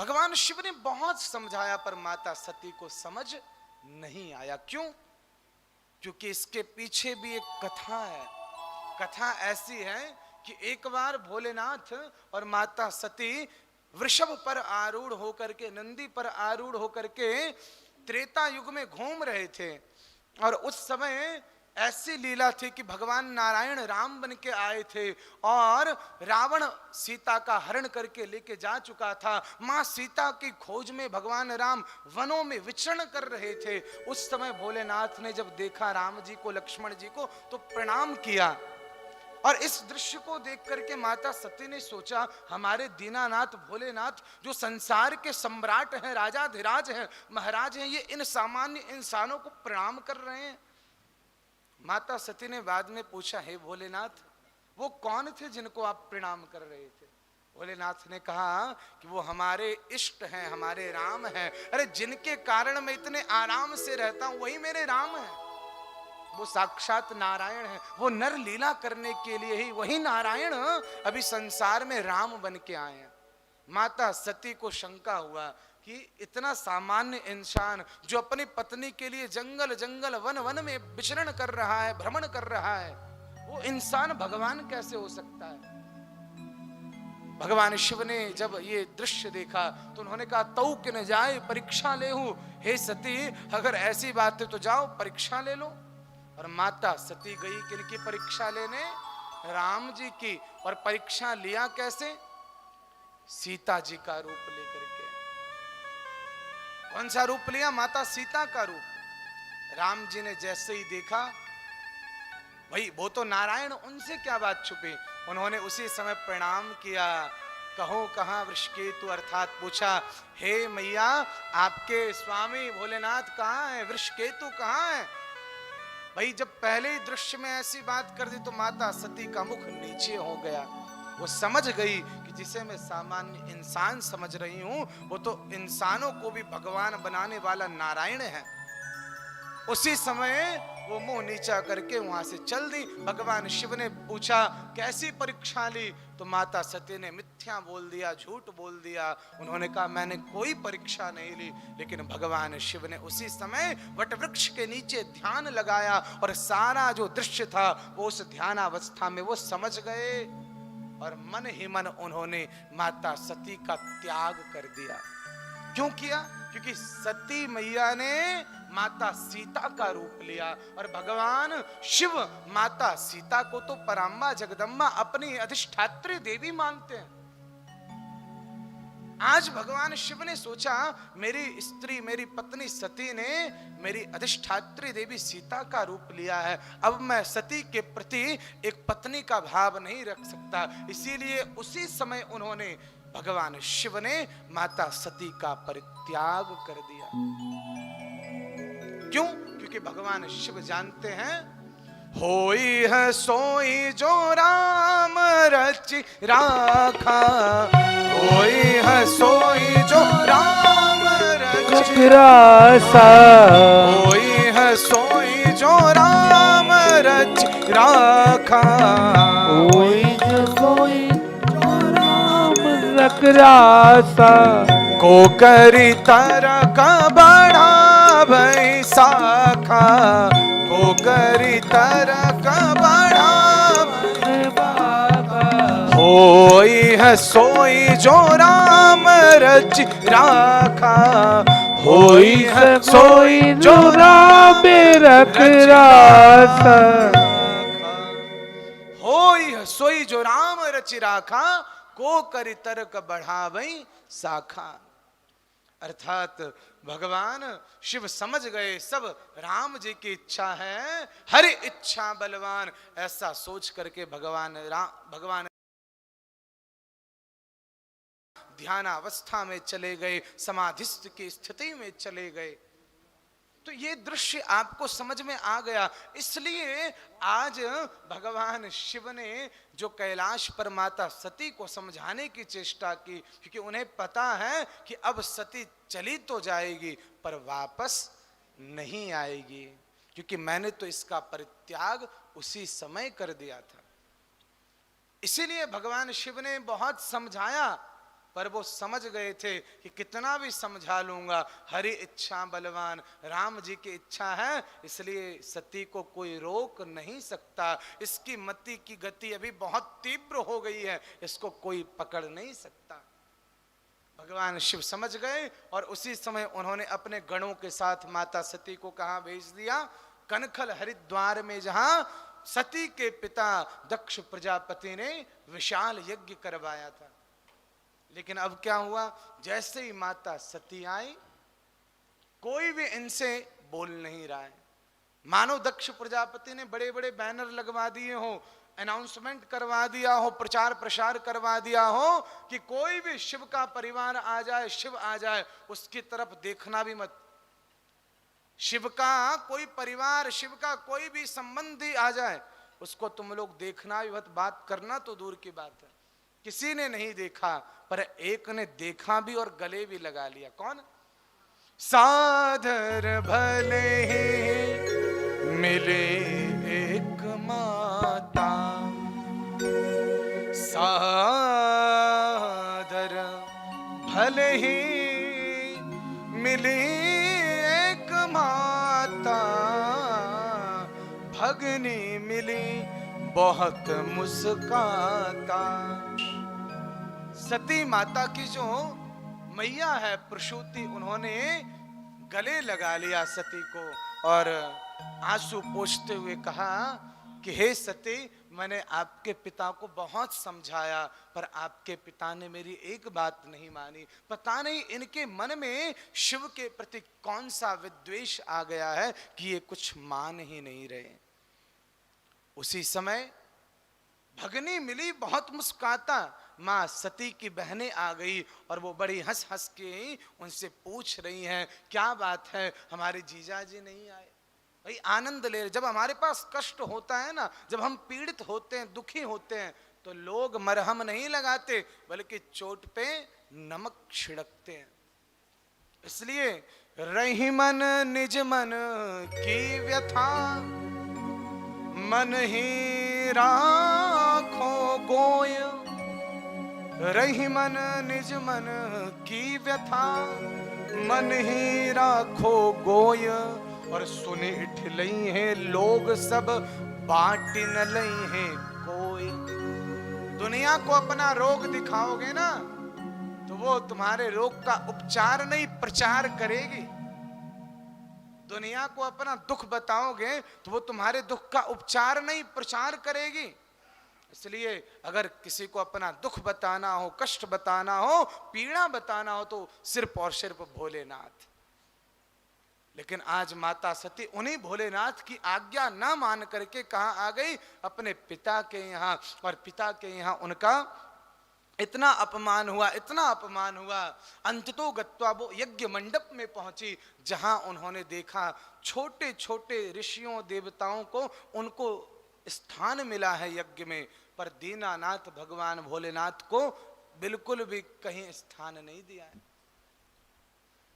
भगवान शिव ने बहुत समझाया पर माता सती को समझ नहीं आया। क्यों? क्योंकि इसके पीछे भी एक कथा है। कथा ऐसी है कि एक बार भोलेनाथ और माता सती वृषभ पर आरूढ़ होकर के, नंदी पर आरूढ़ होकर के त्रेता युग में घूम रहे थे। और उस समय ऐसी लीला थी कि भगवान नारायण राम बन के आए थे और रावण सीता का हरण करके लेके जा चुका था। मां सीता की खोज में भगवान राम वनों में विचरण कर रहे थे। उस समय भोलेनाथ ने जब देखा राम जी को, लक्ष्मण जी को, तो प्रणाम किया। और इस दृश्य को देख करके माता सती ने सोचा, हमारे दीनानाथ भोलेनाथ जो संसार के सम्राट हैं, राजाधिराज हैं, महाराज हैं, ये इन सामान्य इंसानों को प्रणाम कर रहे हैं। माता सती ने बाद में पूछा, हे भोलेनाथ, वो कौन थे जिनको आप प्रणाम कर रहे थे? भोलेनाथ ने कहा कि वो हमारे इष्ट हैं, हमारे राम हैं। अरे जिनके कारण मैं इतने आराम से रहता हूं वही मेरे राम हैं। वो साक्षात नारायण है। वो नर लीला करने के लिए ही वही नारायण अभी संसार में राम बन के आए हैं। माता सती को शंका हुआ कि इतना सामान्य इंसान जो अपनी पत्नी के लिए जंगल जंगल वन वन में विचरण कर रहा है, भ्रमण कर रहा है, वो इंसान भगवान कैसे हो सकता है? भगवान शिव ने जब ये दृश्य देखा तो उन्होंने कहा, तऊ कि न जाए परीक्षा ले हूं। हे सती, अगर ऐसी बात है तो जाओ परीक्षा ले लो। और माता सती गई किनकी परीक्षा लेने? राम जी की। और परीक्षा लिया कैसे? सीता जी का रूप लेकर के। कौन सा रूप लिया? माता सीता का रूप। राम जी ने जैसे ही देखा, भाई वो तो नारायण, उनसे क्या बात छुपी। उन्होंने उसी समय प्रणाम किया। कहो कहां वृषकेतु, अर्थात पूछा, हे मैया, आपके स्वामी भोलेनाथ कहां है? वृषकेतु कहां है? भाई जब पहले ही दृश्य में ऐसी बात कर दी तो माता सती का मुख नीचे हो गया। वो समझ गई कि जिसे मैं सामान्य इंसान समझ रही हूं वो तो इंसानों को भी भगवान बनाने वाला नारायण है। उसी समय वो मुंह नीचा करके वहां से चल दी। भगवान शिव ने पूछा, कैसी परीक्षा ली? तो माता सती ने मिथ्या बोल दिया, झूठ बोल दिया। उन्होंने कहा, मैंने कोई परीक्षा नहीं ली। लेकिन भगवान शिव ने उसी समय वट वृक्ष के नीचे ध्यान लगाया और सारा जो दृश्य था वो उस ध्यानावस्था में वो समझ गए। और मन ही मन उन्होंने माता सती का त्याग कर दिया। क्यों किया? क्योंकि सती मैया ने माता सीता का रूप लिया और भगवान शिव माता सीता को तो पराम्बा जगदम्बा अपनी अधिष्ठात्री देवी मानते हैं। आज भगवान शिव ने सोचा, मेरी स्त्री, मेरी पत्नी सती ने मेरी अधिष्ठात्री देवी सीता का रूप लिया है, अब मैं सती के प्रति एक पत्नी का भाव नहीं रख सकता। इसीलिए उसी समय उन्होंने, भगवान शिव ने माता सती का परित्याग कर दिया। क्यों? क्योंकि भगवान शिव जानते हैं, होई है सोई जो राम रचि राखा, होई है सोई जो राम रचि राखा, होई है सोई जो राम रचि राखा, होई है सोई रखरासा, को करी तरक बढ़ा भई साखा, को करी तरक बढ़ा होई है सोई जो राम रचि राखा, होई है सोई जो राम रखरासा, होई है सोई जो राम रचि राखा, को करी तरक बढ़ावई साखा। अर्थात भगवान शिव समझ गए सब राम जी की इच्छा है, हर इच्छा बलवान। ऐसा सोच करके भगवान ध्यानावस्था में चले गए, समाधिस्थ की स्थिति में चले गए। तो ये दृश्य आपको समझ में आ गया। इसलिए आज भगवान शिव ने जो कैलाश पर माता सती को समझाने की चेष्टा की, क्योंकि उन्हें पता है कि अब सती चली तो जाएगी पर वापस नहीं आएगी, क्योंकि मैंने तो इसका परित्याग उसी समय कर दिया था। इसीलिए भगवान शिव ने बहुत समझाया पर वो समझ गए थे कि कितना भी समझा लूंगा, हरि इच्छा बलवान, राम जी की इच्छा है, इसलिए सती को कोई रोक नहीं सकता। इसकी मति की गति अभी बहुत तीव्र हो गई है, इसको कोई पकड़ नहीं सकता। भगवान शिव समझ गए और उसी समय उन्होंने अपने गणों के साथ माता सती को कहां भेज दिया? कनखल हरिद्वार में, जहां सती के पिता दक्ष प्रजापति ने विशाल यज्ञ करवाया था। लेकिन अब क्या हुआ? जैसे ही माता सती आई, कोई भी इनसे बोल नहीं रहा है। मानो दक्ष प्रजापति ने बड़े बड़े बैनर लगवा दिए हो, अनाउंसमेंट करवा दिया हो, प्रचार प्रसार करवा दिया हो कि कोई भी शिव का परिवार आ जाए, शिव आ जाए, उसकी तरफ देखना भी मत। शिव का कोई परिवार, शिव का कोई भी संबंधी आ जाए, उसको तुम लोग देखना भी मत, बात करना तो दूर की बात है। किसी ने नहीं देखा, पर एक ने देखा भी और गले भी लगा लिया। कौन? साधर भले ही मिले एक माता, साधर भले ही मिली एक माता, भगनी मिली बहुत मुस्काता। सती माता की जो मैया है प्रसूति, उन्होंने गले लगा लिया सती को और आंसू पोंछते हुए कहा कि हे सती, मैंने आपके पिता को बहुत समझाया, पर आपके पिता ने मेरी एक बात नहीं मानी। पता नहीं इनके मन में शिव के प्रति कौन सा विद्वेष आ गया है कि ये कुछ मान ही नहीं रहे। उसी समय भगनी मिली बहुत मुस्काता, माँ सती की बहनें आ गई और वो बड़ी हंस हंस के उनसे पूछ रही हैं, क्या बात है, हमारे जीजा जी नहीं आए? भाई आनंद ले रहे। जब हमारे पास कष्ट होता है ना, जब हम पीड़ित होते हैं, दुखी होते हैं, तो लोग मरहम नहीं लगाते, बल्कि चोट पे नमक छिड़कते हैं। इसलिए रही मन निज मन की व्यथा, मन ही राखो गोय। रही मन निज मन की व्यथा, मन ही राखो गोय। और सुने इठलई हैं लोग सब, बाट न लई हैं कोई। दुनिया को अपना रोग दिखाओगे ना, तो वो तुम्हारे रोग का उपचार नहीं, प्रचार करेगी। दुनिया को अपना दुख बताओगे तो वो तुम्हारे दुख का उपचार नहीं, प्रचार करेगी। इसलिए अगर किसी को अपना दुख बताना हो, कष्ट बताना हो, पीड़ा बताना हो, तो सिर्फ और सिर्फ भोलेनाथ। लेकिन आज माता सती उन्हीं भोलेनाथ की आज्ञा ना मान करके कहां आ गई? अपने पिता के यहाँ। और पिता के यहाँ उनका इतना अपमान हुआ, इतना अपमान हुआ, अंततो गत्वा वो यज्ञ मंडप में पहुंची, जहां उन्होंने देखा छोटे छोटे ऋषियों देवताओं को, उनको स्थान मिला है यज्ञ में, पर दीनानाथ भगवान भोलेनाथ को बिल्कुल भी कहीं स्थान नहीं दिया है।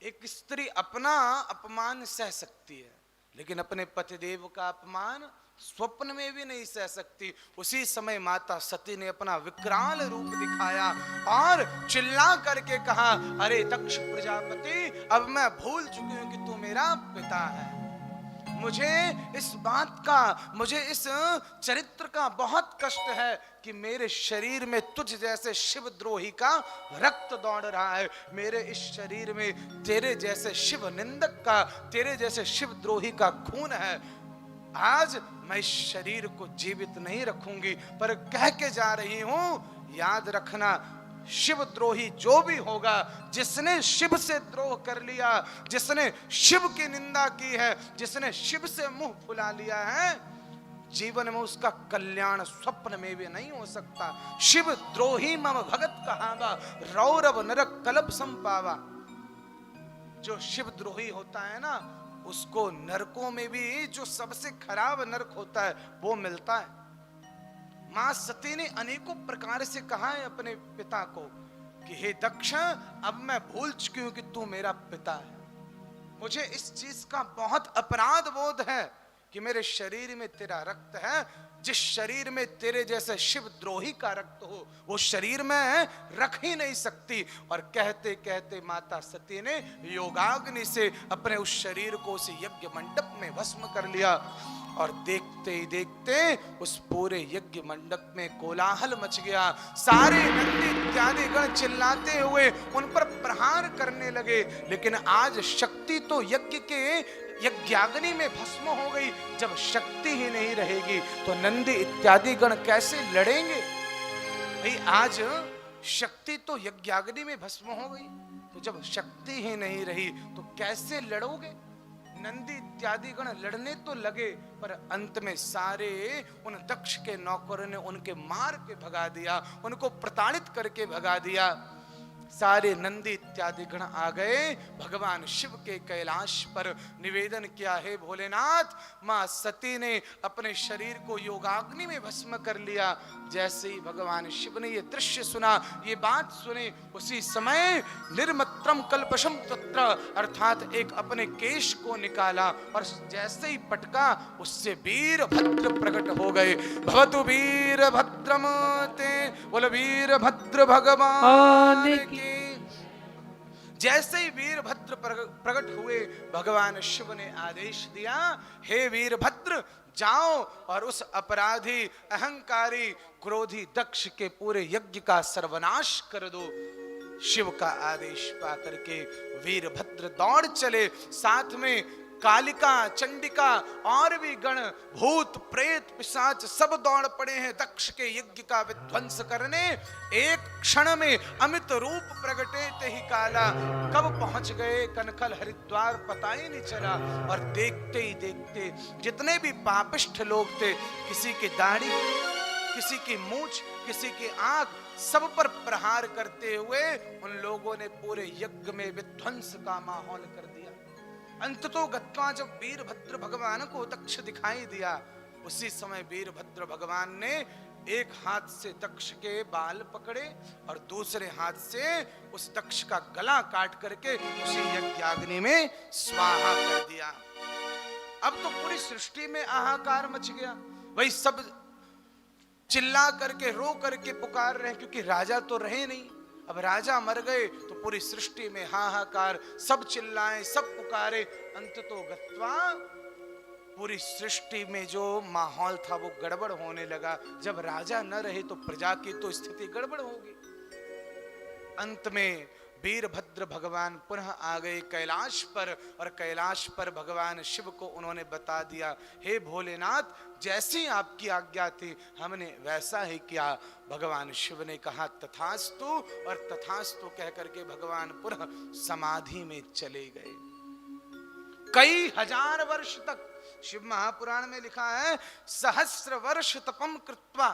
एक स्त्री अपना अपमान सह सकती है, लेकिन अपने पतिदेव का अपमान स्वप्न में भी नहीं सह सकती। उसी समय माता सती ने अपना विकराल रूप दिखाया और चिल्ला करके कहा, अरे दक्ष प्रजापति, अब मैं भूल चुकी हूं कि तू मेरा पिता है। मुझे इस बात का, मुझे इस चरित्र का बहुत कष्ट है कि मेरे शरीर में तुझ जैसे शिवद्रोही का रक्त दौड़ रहा है। मेरे इस शरीर में तेरे जैसे शिव निंदक का, तेरे जैसे शिवद्रोही का खून है। आज मैं इस शरीर को जीवित नहीं रखूंगी, पर कह के जा रही हूं, याद रखना, शिवद्रोही जो भी होगा, जिसने शिव से द्रोह कर लिया, जिसने शिव की निंदा की है, जिसने शिव से मुंह फुला लिया है, जीवन में उसका कल्याण स्वप्न में भी नहीं हो सकता। शिव द्रोही मम भगत कहावा, रौरव नरक कलप संपावा। जो शिव द्रोही होता है ना, उसको नरकों में भी जो सबसे खराब नरक होता है वो मिलता है। मां सती ने अनेकों प्रकार से कहा है अपने पिता को कि हे दक्ष, अब मैं भूल चुकी हूं कि तू मेरा पिता है। मुझे इस चीज का बहुत अपराध बोध है कि मेरे शरीर में तेरा रक्त है। जिस शरीर में तेरे जैसे शिव द्रोही का रक्त हो वो शरीर में रख ही नहीं सकती। और कहते कहते माता सती ने योगाग्नि से अपने उस शरीर को उस यज्ञ मंडप में भस्म कर लिया। और देखते ही देखते उस पूरे यज्ञ मंडप में कोलाहल मच गया। सारे नंदी इत्यादि गण चिल्लाते हुए उन पर प्रहार करने लगे। लेकिन आज शक्ति तो यज्ञ के यज्ञाग्नि में भस्म हो गई। जब शक्ति ही नहीं रहेगी तो नंदी इत्यादि गण कैसे लड़ेंगे? भाई आज शक्ति तो यज्ञाग्नि में भस्म हो गई, तो जब शक्ति ही नहीं रही तो कैसे लड़ोगे? नंदी इत्यादि गण लड़ने तो लगे, पर अंत में सारे उन दक्ष के नौकरों ने उनके मार के भगा दिया, उनको प्रताड़ित करके भगा दिया। सारे नंदी इत्यादि गण आ गए भगवान शिव के कैलाश पर। निवेदन किया, हे भोलेनाथ, मां सती ने अपने शरीर को योगाग्नि में भस्म कर लिया। जैसे ही भगवान शिव ने ये दृश्य सुना, ये बात सुनी, उसी समय निर्मत्रम कल्पशम तत्र, अर्थात एक अपने केश को निकाला और जैसे ही पटका उससे वीरभद्र प्रकट हो गए। भवतु वीरभद्रम ते, बोल वीरभद्र भगवान की। जैसे ही वीरभद्र प्रकट हुए भगवान शिव ने आदेश दिया, हे वीरभद्र, जाओ और उस अपराधी, अहंकारी, क्रोधी दक्ष के पूरे यज्ञ का सर्वनाश कर दो। शिव का आदेश पा करके वीरभद्र दौड़ चले। साथ में कालिका, चंडिका और भी गण, भूत, प्रेत, पिशाच सब दौड़ पड़े हैं दक्ष के यज्ञ का विध्वंस करने। एक क्षण में अमित रूप प्रगटे ते ही काला, कब पहुंच गए कनखल हरिद्वार पता ही नहीं चला। और देखते ही देखते जितने भी पापिष्ठ लोग थे, किसी की दाढ़ी, किसी की मूंछ, किसी की आंख, सब पर प्रहार करते हुए उन लोगों ने पूरे यज्ञ में विध्वंस का माहौल कर दिया। अंततो गत्वा जब वीरभद्र भगवान को दक्ष दिखाई दिया, उसी समय वीरभद्र भगवान ने एक हाथ से दक्ष के बाल पकड़े और दूसरे हाथ से उस दक्ष का गला काट करके उसी यज्ञाग्नि में स्वाहा कर दिया। अब तो पूरी सृष्टि में हाहाकार मच गया। वही सब चिल्ला करके, रो करके पुकार रहे हैं, क्योंकि राजा तो रहे नहीं। अब राजा मर गए तो पूरी सृष्टि में हाहाकार, सब चिल्लाएं, सब पुकारे। अंततो गत्वा पूरी सृष्टि में जो माहौल था वो गड़बड़ होने लगा। जब राजा न रहे तो प्रजा की तो स्थिति गड़बड़ होगी। अंत में वीरभद्र भगवान पुनः आ गए कैलाश पर, और कैलाश पर भगवान शिव को उन्होंने बता दिया, हे भोलेनाथ, जैसी आपकी आज्ञा थी हमने वैसा ही किया। भगवान शिव ने कहा तथास्तु, और तथास्तु कह करके भगवान पुनः समाधि में चले गए। कई हजार वर्ष तक, शिव महापुराण में लिखा है, सहस्र वर्ष तपम कृत्वा,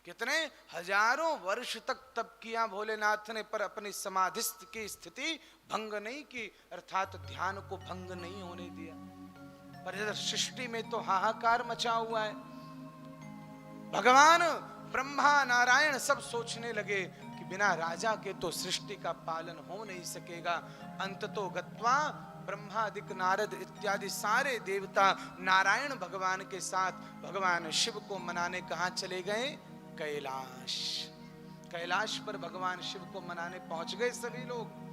कितने हजारों वर्ष तक तप किया भोलेनाथ ने, पर अपनी समाधिस्थ की स्थिति भंग नहीं की, अर्थात ध्यान को भंग नहीं होने दिया। पर इधर सृष्टि में तो हाहाकार मचा हुआ है। भगवान ब्रह्मा नारायण सब सोचने लगे कि बिना राजा के तो सृष्टि का पालन हो नहीं सकेगा। अंततो गत्वा ब्रह्मादिक, नारद इत्यादि सारे देवता नारायण भगवान के साथ भगवान शिव को मनाने कहां चले गए? कैलाश। कैलाश पर भगवान शिव को मनाने पहुंच गए सभी लोग।